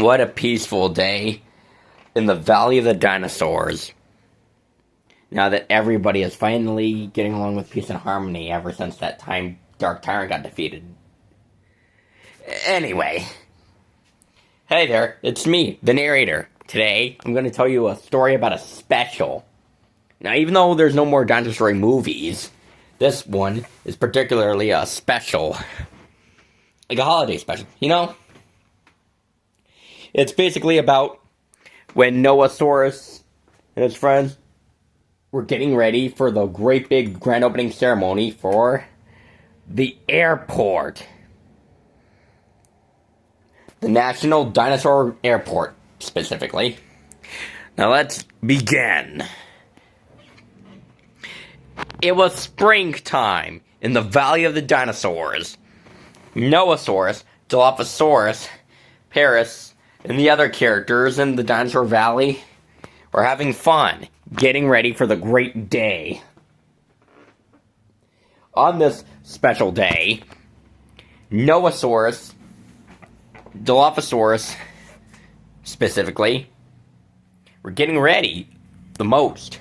What a peaceful day in the Valley of the Dinosaurs. Now that everybody is finally getting along with peace and harmony ever since that time Dark Tyrant got defeated. Anyway. Hey there, it's me, the narrator. Today, I'm going to tell you a story about a special. Now, even though there's no more Dinosaur movies, this one is particularly a special. Like a holiday special, you know? It's basically about when Noasaurus and his friends were getting ready for the great big grand opening ceremony for the airport. The National Dinosaur Airport, specifically. Now let's begin. It was springtime in the Valley of the Dinosaurs. Noasaurus, Dilophosaurus, Paris, and the other characters in the Dinosaur Valley were having fun, getting ready for the great day. On this special day, Noasaurus, Dilophosaurus, specifically, were getting ready the most.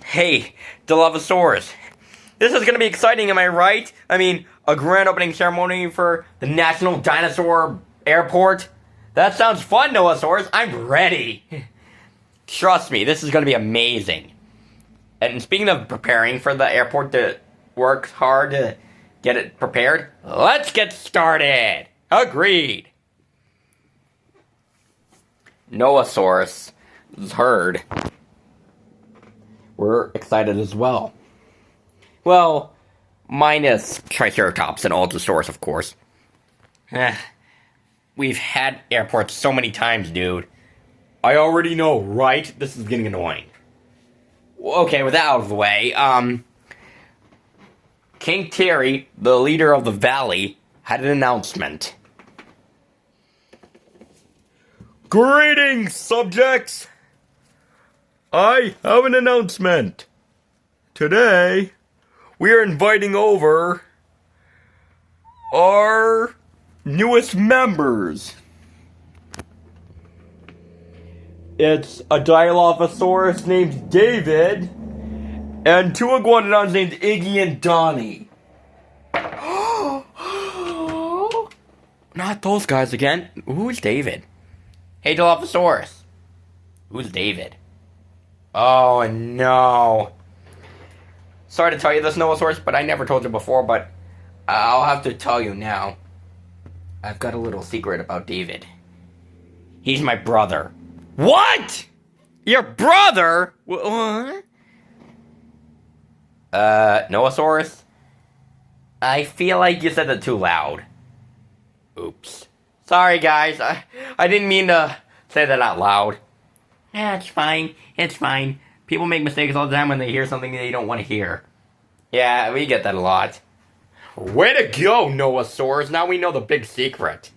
Hey, Dilophosaurus, this is going to be exciting, am I right? I mean, a grand opening ceremony for the National Dinosaur Airport? That sounds fun, Noasaurus. I'm ready. Trust me, this is going to be amazing. And speaking of preparing for the airport to work hard to get it prepared, let's get started. Agreed. Noasaurus' herd were excited as well. Well, minus Triceratops and Allosaurus, of course. We've had airports so many times, dude. I already know, right? This is getting annoying. Okay, with that out of the way, King Terry, the leader of the valley, had an announcement. Greetings, subjects! I have an announcement. Today, we are inviting over our newest members. It's a Dilophosaurus named David and two iguanodons named Iggy and Donnie. Not those guys again. Who's David? Hey, Dilophosaurus. Who's David? Oh, no. Sorry to tell you this, Noasaurus, but I never told you before, but I'll have to tell you now. I've got a little secret about David. He's my brother. What? Your brother? What? Noasaurus? I feel like you said it too loud. Oops. Sorry, guys. I didn't mean to say that out loud. Yeah, it's fine. It's fine. People make mistakes all the time when they hear something they don't want to hear. Yeah, we get that a lot. Way to go, Noasaurus. Now we know the big secret.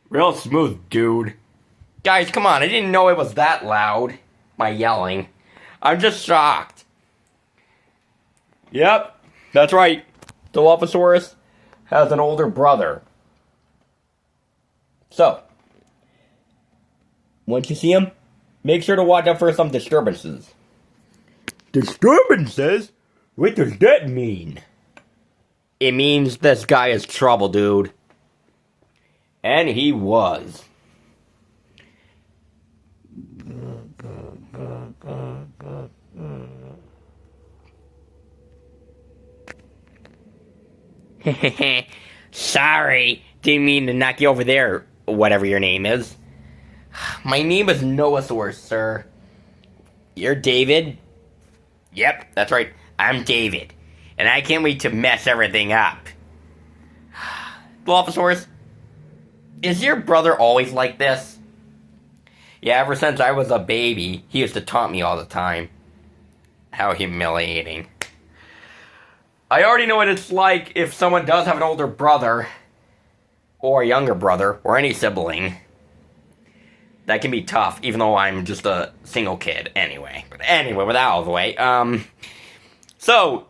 Real smooth, dude. Guys, come on. I didn't know it was that loud. My yelling. I'm just shocked. Yep, that's right. Dilophosaurus has an older brother. So, once you see him, make sure to watch out for some disturbances. Disturbances? What does that mean? It means this guy is trouble, dude. And he was. Sorry, didn't mean to knock you over there, whatever your name is. My name is Noasaurus, sir. You're David? Yep, that's right. I'm David. And I can't wait to mess everything up. Dilophosaurus, is your brother always like this? Yeah, ever since I was a baby, he used to taunt me all the time. How humiliating. I already know what it's like if someone does have an older brother, or a younger brother, or any sibling. That can be tough, even though I'm just a single kid, anyway. But anyway, with that out of the way, So,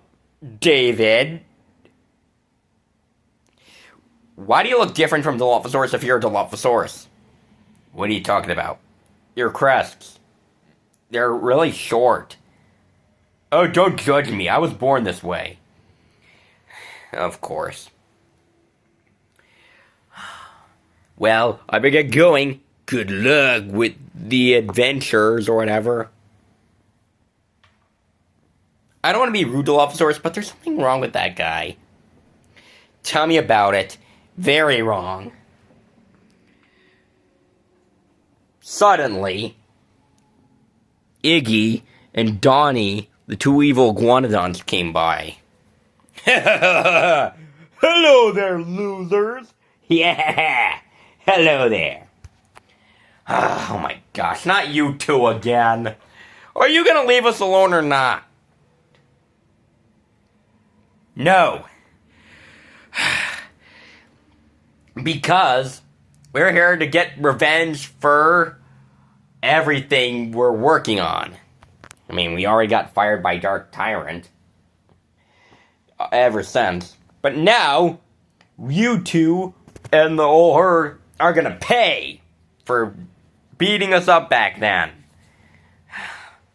David, Why do you look different from Dilophosaurus if you're a Dilophosaurus? What are you talking about? Your crests. They're really short. Oh, don't judge me. I was born this way. Of course. Well, I better get going. Good luck with the adventures or whatever. I don't want to be rude to Dilophosaurus, but there's something wrong with that guy. Tell me about it. Very wrong. Suddenly, Iggy and Donnie, the two evil iguanodons, came by. Hello there, losers. Yeah, hello there. Oh my gosh, not you two again. Are you gonna leave us alone or not? No. Because we're here to get revenge for everything we're working on. I mean, we already got fired by Dark Tyrant. Ever since. But now, you two and the whole herd are gonna pay for beating us up back then.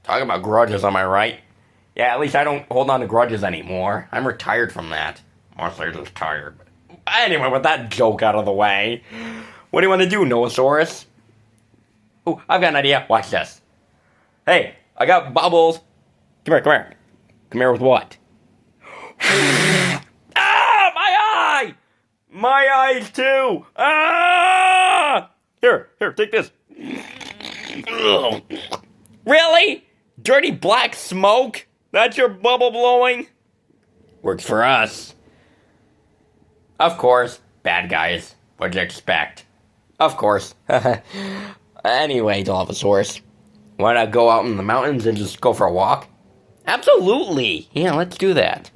Talking about grudges, am I right? Yeah, at least I don't hold on to grudges anymore. I'm retired from that. Mostly just tired. Anyway, with that joke out of the way, what do you want to do, Noasaurus? Oh, I've got an idea. Watch this. Hey, I got bubbles. Come here, come here. Come here with what? Ah, my eye! My eyes too! Ah! Here, take this. Really? Dirty black smoke? That's your bubble blowing? Works for us. Of course, bad guys. What'd you expect? Of course. Anyway, Dilophosaurus, wanna go out in the mountains and just go for a walk? Absolutely! Yeah, let's do that.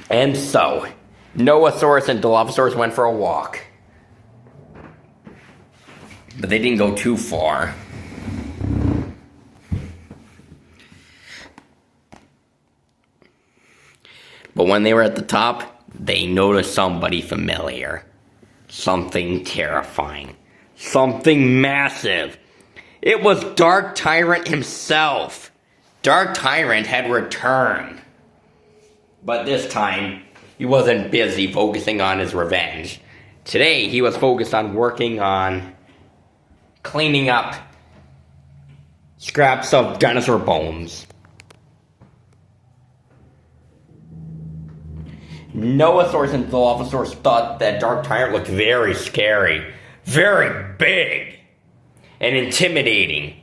And so, Noasaurus and Dilophosaurus went for a walk. But they didn't go too far. But when they were at the top, they noticed somebody familiar. Something terrifying. Something massive. It was Dark Tyrant himself. Dark Tyrant had returned. But this time, he wasn't busy focusing on his revenge. Today, he was focused on working on cleaning up scraps of dinosaur bones. Noasaurus and Dilophosaurus thought that Dark Tyrant looked very scary, very big, and intimidating.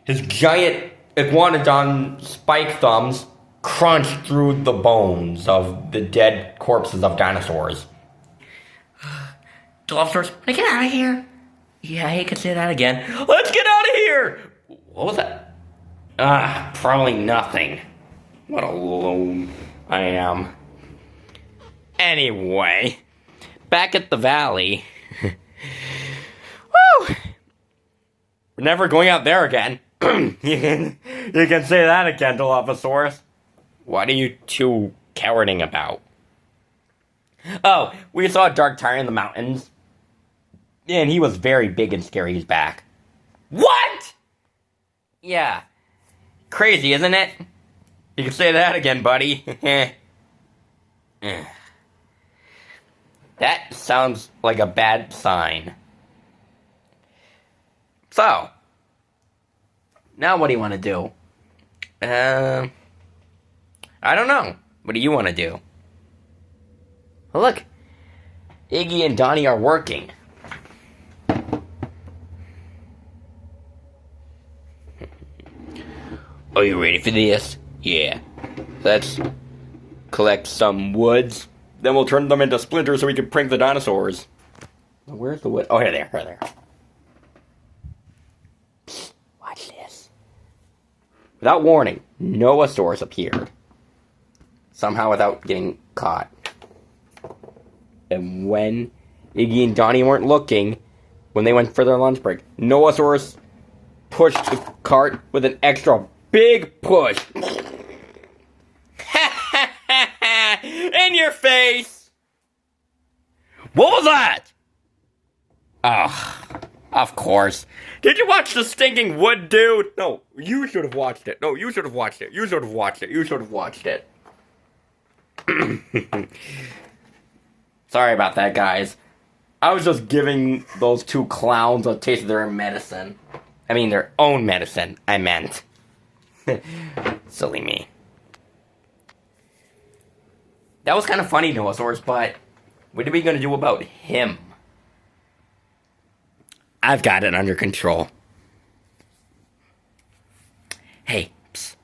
His giant iguanodon spike thumbs crunched through the bones of the dead corpses of dinosaurs. Dilophosaurus, wanna get out of here? Yeah, you can say that again. Let's get out of here! What was that? Probably nothing. What a loam I am. Anyway, back at the valley. Woo! We're never going out there again. you can say that again, Dilophosaurus. What are you two cowarding about? Oh, we saw a Dark Tyrant in the mountains. And he was very big and scary. He's back. What? Yeah. Crazy, isn't it? You can say that again, buddy. That sounds like a bad sign. So, now what do you want to do? I don't know. What do you want to do? Well, look. Iggy and Donnie are working. Are you ready for this? Yeah. Let's collect some woods. Then we'll turn them into splinters so we can prank the dinosaurs. Where's the wood? Oh, here they are. Here they are. Psst, watch this. Without warning, Noasaurus appeared. Somehow without getting caught. And when Iggy and Donnie weren't looking, when they went for their lunch break, Noasaurus pushed the cart with an extra big push. your face! What was that? Oh, of course. Did you watch the stinking wood, dude? No, you should have watched it. No, you should have watched it. You should have watched it. You should have watched it. Sorry about that, guys. I was just giving those two clowns a taste of their medicine. I mean, their own medicine, I meant. Silly me. That was kind of funny, Dinosaurs, but what are we going to do about him? I've got it under control. Hey, psst.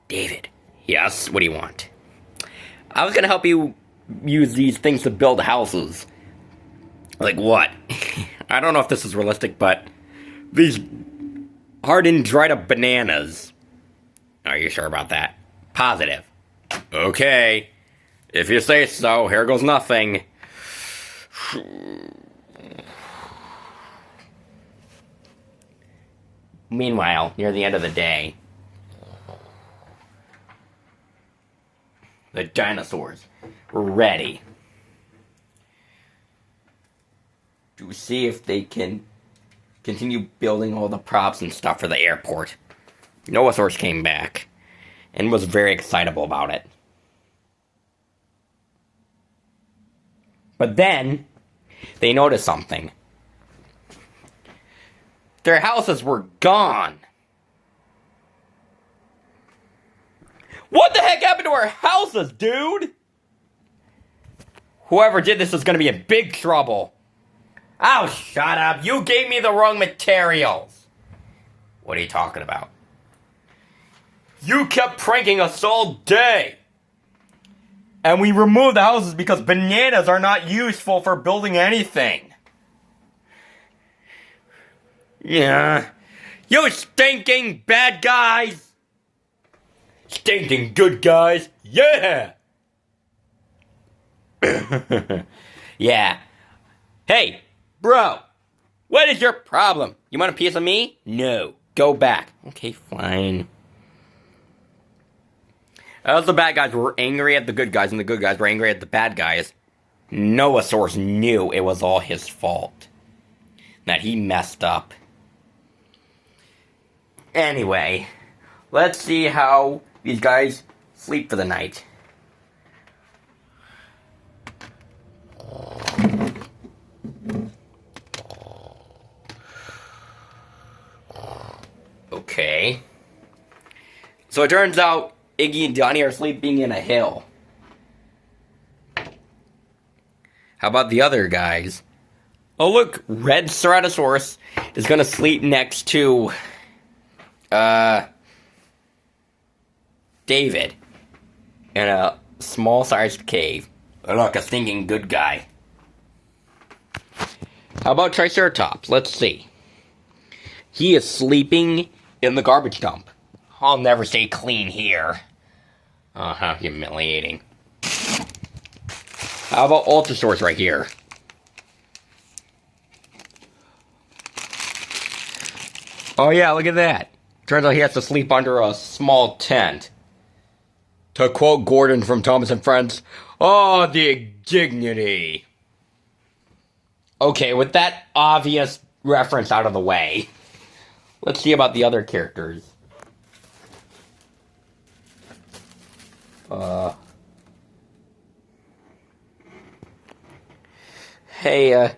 David. Yes, what do you want? I was going to help you use these things to build houses. Like what? I don't know if this is realistic, but these hardened, dried up bananas. Are you sure about that? Positive. Okay. If you say so, here goes nothing. Meanwhile, near the end of the day, the dinosaurs were ready to see if they can continue building all the props and stuff for the airport. Dinosaurs came back and was very excitable about it. But then, they noticed something. Their houses were gone. What the heck happened to our houses, dude? Whoever did this is going to be in big trouble. Oh, shut up. You gave me the wrong materials. What are you talking about? You kept pranking us all day. And we removed the houses because bananas are not useful for building anything. Yeah. You stinking bad guys. Stinking good guys. Yeah. Yeah. Hey, bro. What is your problem? You want a piece of me? No. Go back. Okay, fine. As the bad guys were angry at the good guys, and the good guys were angry at the bad guys, Dinosaurs knew it was all his fault. That he messed up. Anyway, let's see how these guys sleep for the night. Okay. So it turns out Iggy and Donnie are sleeping in a hill. How about the other guys? Oh look, Red Ceratosaurus is gonna sleep next to David in a small-sized cave. Look, a stinking good guy. How about Triceratops? Let's see. He is sleeping in the garbage dump. I'll never stay clean here. Oh, how humiliating. How about Ultrasaurus right here? Oh yeah, look at that. Turns out he has to sleep under a small tent. To quote Gordon from Thomas and Friends, oh, the indignity. Okay, with that obvious reference out of the way, let's see about the other characters. Hey,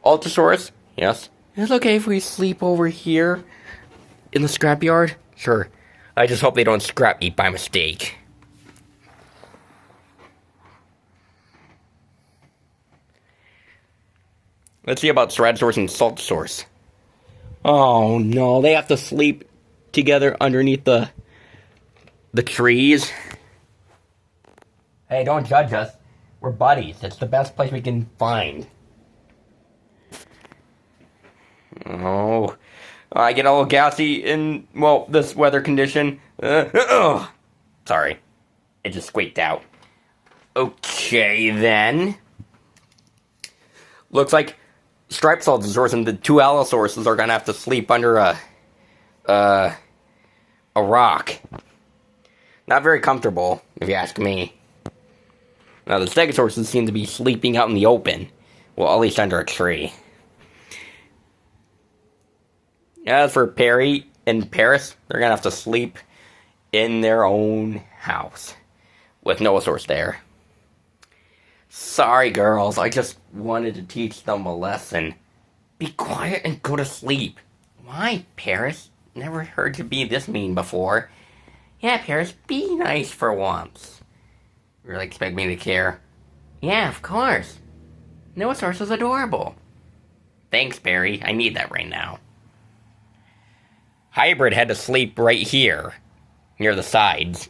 Ultrasaurus? Yes? Is it okay if we sleep over here? In the scrapyard? Sure. I just hope they don't scrap me by mistake. Let's see about Ceratosaurus and Saltosaurus. Oh no, they have to sleep together underneath the trees. Hey, don't judge us. We're buddies. It's the best place we can find. Oh, I get a little gassy in, well, this weather condition. Sorry. It just squeaked out. Okay, then. Looks like Striped Saltosaurus and the two Allosauruses are gonna have to sleep under a rock. Not very comfortable, if you ask me. Now, the Stegosaurus seem to be sleeping out in the open. Well, at least under a tree. As for Perry and Paris, they're gonna have to sleep in their own house. With Noasaurus there. Sorry, girls. I just wanted to teach them a lesson. Be quiet and go to sleep. Why, Paris? Never heard you be this mean before. Yeah, Paris, be nice for once. Really expect me to care? Yeah, of course. Noasaurus is adorable. Thanks, Barry. I need that right now. Hybrid had to sleep right here, near the sides.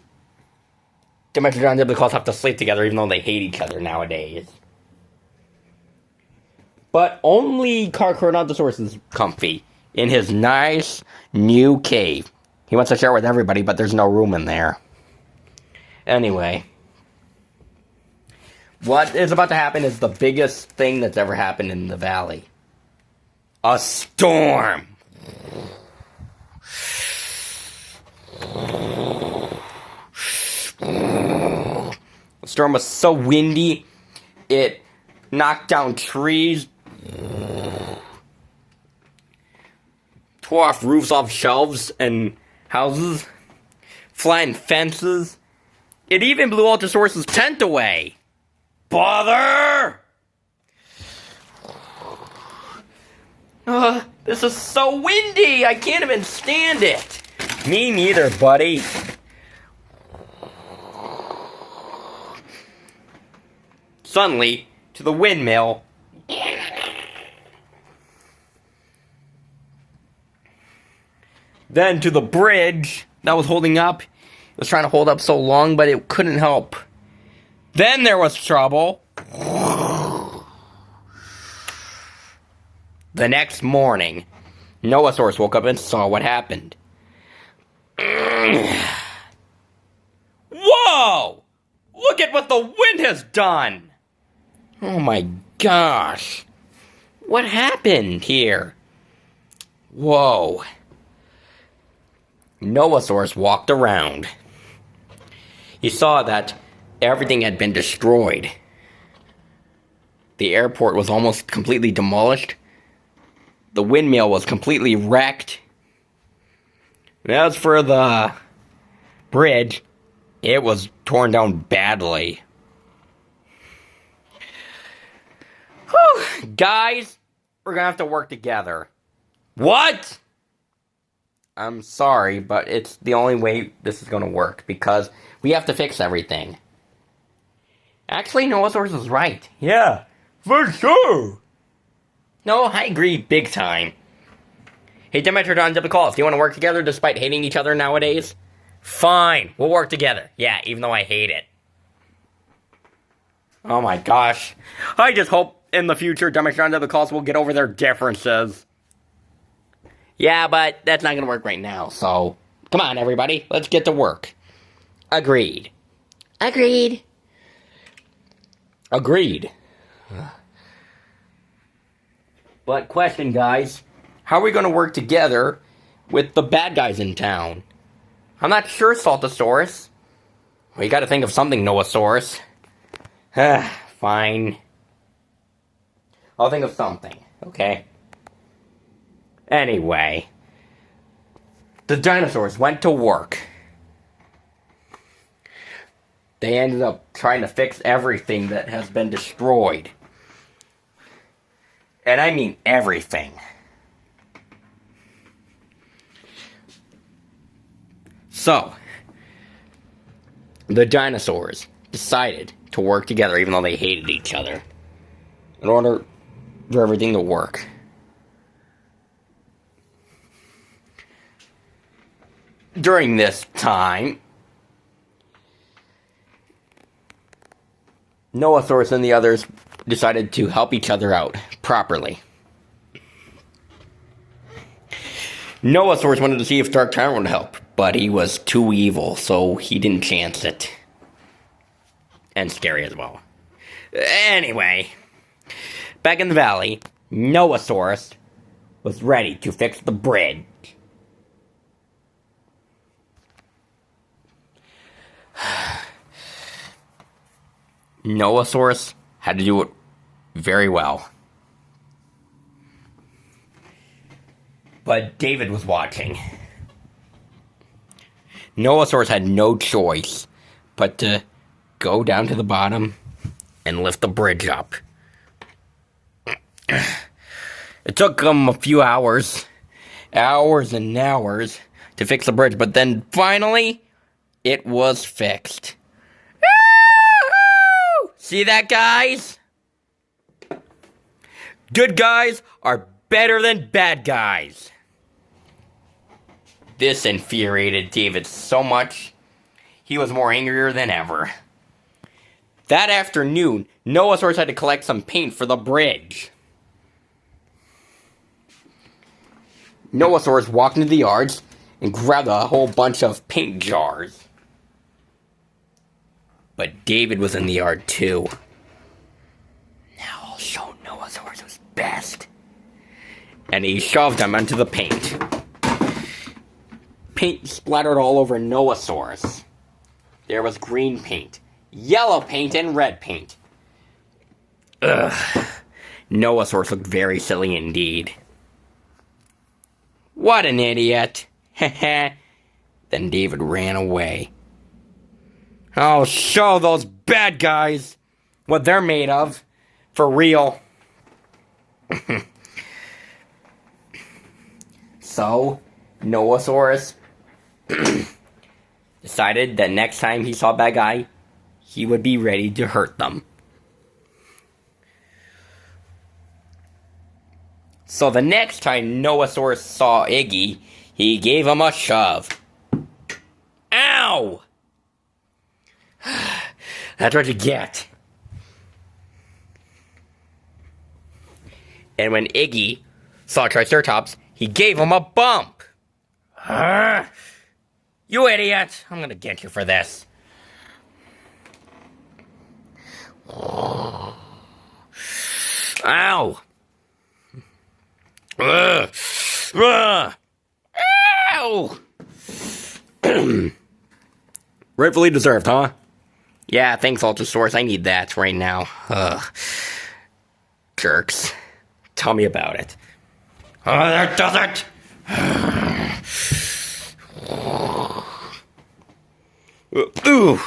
Dimetrodon and Diplodocus have to sleep together even though they hate each other nowadays. But only Carcharodontosaurus is comfy in his nice new cave. He wants to share with everybody, but there's no room in there. Anyway, what is about to happen is the biggest thing that's ever happened in the valley. A storm! The storm was so windy, it knocked down trees, tore off roofs off shelves and houses, flattened fences. It even blew Altosaurus' tent away. Bother! This is so windy, I can't even stand it. Me neither, buddy. Suddenly, to the windmill, then to the bridge that was holding up. It was trying to hold up so long, but it couldn't help. Then there was trouble. The next morning, Noasaurus woke up and saw what happened. Whoa! Look at what the wind has done! Oh my gosh. What happened here? Whoa. Noasaurus walked around. He saw that everything had been destroyed. The airport was almost completely demolished. The windmill was completely wrecked. And as for the bridge, it was torn down badly. Whew, guys, we're gonna have to work together. What? I'm sorry, but it's the only way this is gonna work, because we have to fix everything. Actually, Noasaurus is right. Yeah, for sure. No, I agree big time. Hey, Dimetrodon and Diplodocus, do you want to work together despite hating each other nowadays? Fine, we'll work together. Yeah, even though I hate it. Oh my gosh. I just hope in the future Dimetrodon and Diplodocus will get over their differences. Yeah, but that's not going to work right now, so... Come on, everybody, let's get to work. Agreed. Agreed. Agreed. But question, guys. How are we going to work together with the bad guys in town? I'm not sure, Saltosaurus. Well, you got to think of something, Noasaurus. Fine. I'll think of something, okay? Anyway. The dinosaurs went to work. They ended up trying to fix everything that has been destroyed. And I mean everything. So, the dinosaurs decided to work together even though they hated each other in order for everything to work. During this time, Noasaurus and the others decided to help each other out properly. Noasaurus wanted to see if Dark Tyrant would help, but he was too evil, so he didn't chance it. And scary as well. Anyway, back in the valley, Noasaurus was ready to fix the bridge. Noasaurus had to do it very well. But David was watching. Noasaurus had no choice but to go down to the bottom and lift the bridge up. It took him a few hours and hours to fix the bridge, but then finally, it was fixed. See that, guys? Good guys are better than bad guys. This infuriated David so much, he was more angrier than ever. That afternoon, Noasaurus had to collect some paint for the bridge. Noasaurus walked into the yards and grabbed a whole bunch of paint jars. But David was in the yard too. Now I'll show Noasaurus who's best. And he shoved him into the paint. Paint splattered all over Noasaurus. There was green paint, yellow paint, and red paint. Ugh. Noasaurus looked very silly indeed. What an idiot. Heh. Then David ran away. I'll show those bad guys what they're made of. For real. So, Noasaurus decided that next time he saw a bad guy, he would be ready to hurt them. So the next time Noasaurus saw Iggy, he gave him a shove. Ow! That's what you get. And when Iggy saw Triceratops, he gave him a bump. You idiot! I'm gonna get you for this. Ow! Ow! Rightfully deserved, huh? Yeah, thanks, Ultrasaurus. I need that right now. Jerks. Tell me about it. Oh, that does it! Ooh!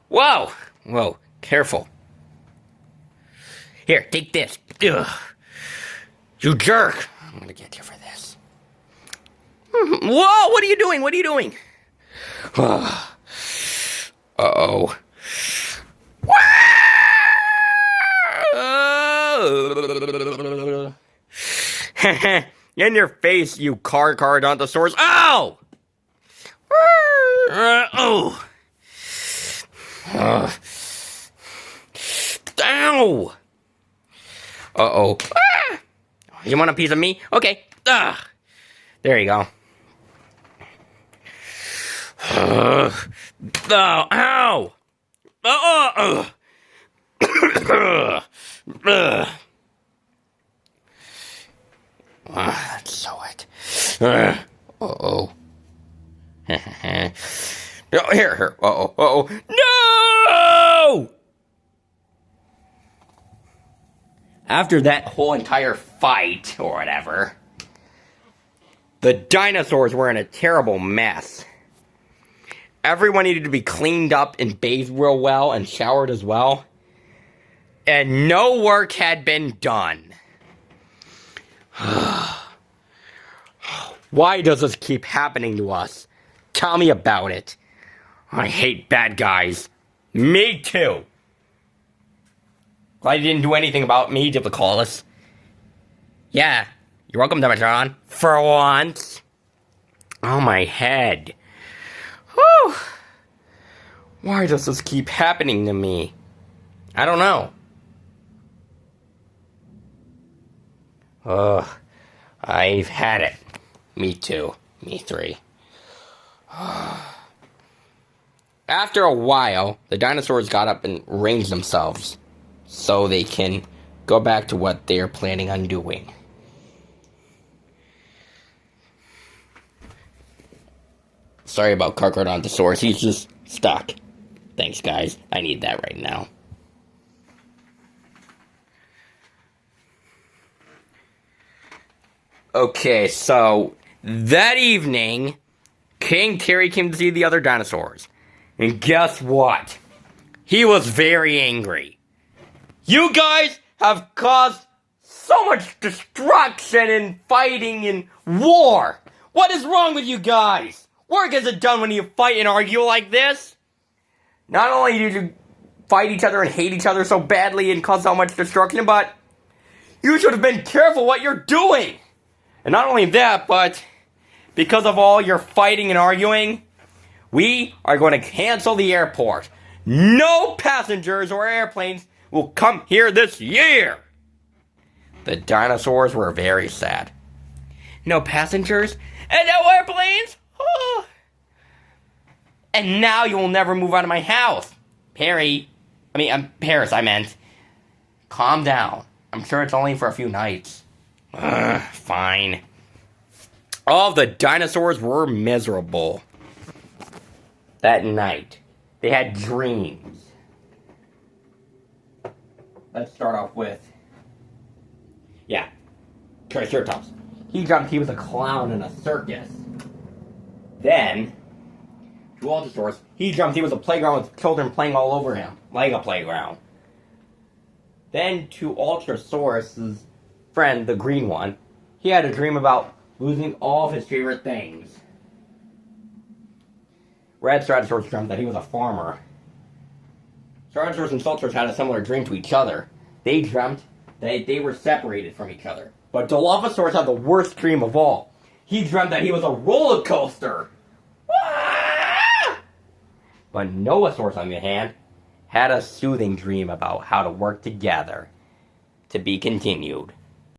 Whoa! Whoa, careful. Here, take this. Ugh. You jerk! I'm gonna get you for this. Whoa! What are you doing? What are you doing? Uh-oh. In your face, you Dinosaurs. Ow! Oh! Ow! Uh-oh. You want a piece of me? Okay. There you go. Ow! That's so it. Uh-oh. Here. Uh-oh. No! After that whole entire fight, or whatever, the dinosaurs were in a terrible mess. Everyone needed to be cleaned up and bathed real well and showered as well. And no work had been done. Why does this keep happening to us? Tell me about it. I hate bad guys. Me too. Glad you didn't do anything about me, Diplocalus. Yeah, you're welcome, Demetron. For once. Oh, my head. Whew. Why does this keep happening to me? I don't know. Ugh. I've had it. Me too. Me three. After a while, the dinosaurs got up and arranged themselves so they can go back to what they're planning on doing. Sorry about Carcharodontosaurus, he's just stuck. Thanks, guys. I need that right now. Okay, so that evening, King Terry came to see the other dinosaurs. And guess what? He was very angry. You guys have caused so much destruction and fighting and war. What is wrong with you guys? Work isn't done when you fight and argue like this. Not only did you fight each other and hate each other so badly and cause so much destruction, but you should have been careful what you're doing. And not only that, but because of all your fighting and arguing, we are going to cancel the airport. No passengers or airplanes will come here this year. The dinosaurs were very sad. No passengers and no airplanes? Oh. And now you will never move out of my house. Paris, I meant. Calm down. I'm sure it's only for a few nights. Fine. All the dinosaurs were miserable. That night, they had dreams. Let's start off with... Triceratops. He dreamt he was a clown in a circus. Then, to Ultrasaurus, he dreamt he was a playground with children playing all over him, like a playground. Then, to Ultrasaurus' friend, the green one, he had a dream about losing all of his favorite things. Red Stratosaurus dreamt that he was a farmer. Stratosaurus and Saltosaurus had a similar dream to each other. They dreamt that they were separated from each other. But Dilophosaurus had the worst dream of all. He dreamt that he was a roller coaster. But Noasaurus, on the other hand, had a soothing dream about how to work together. To be continued.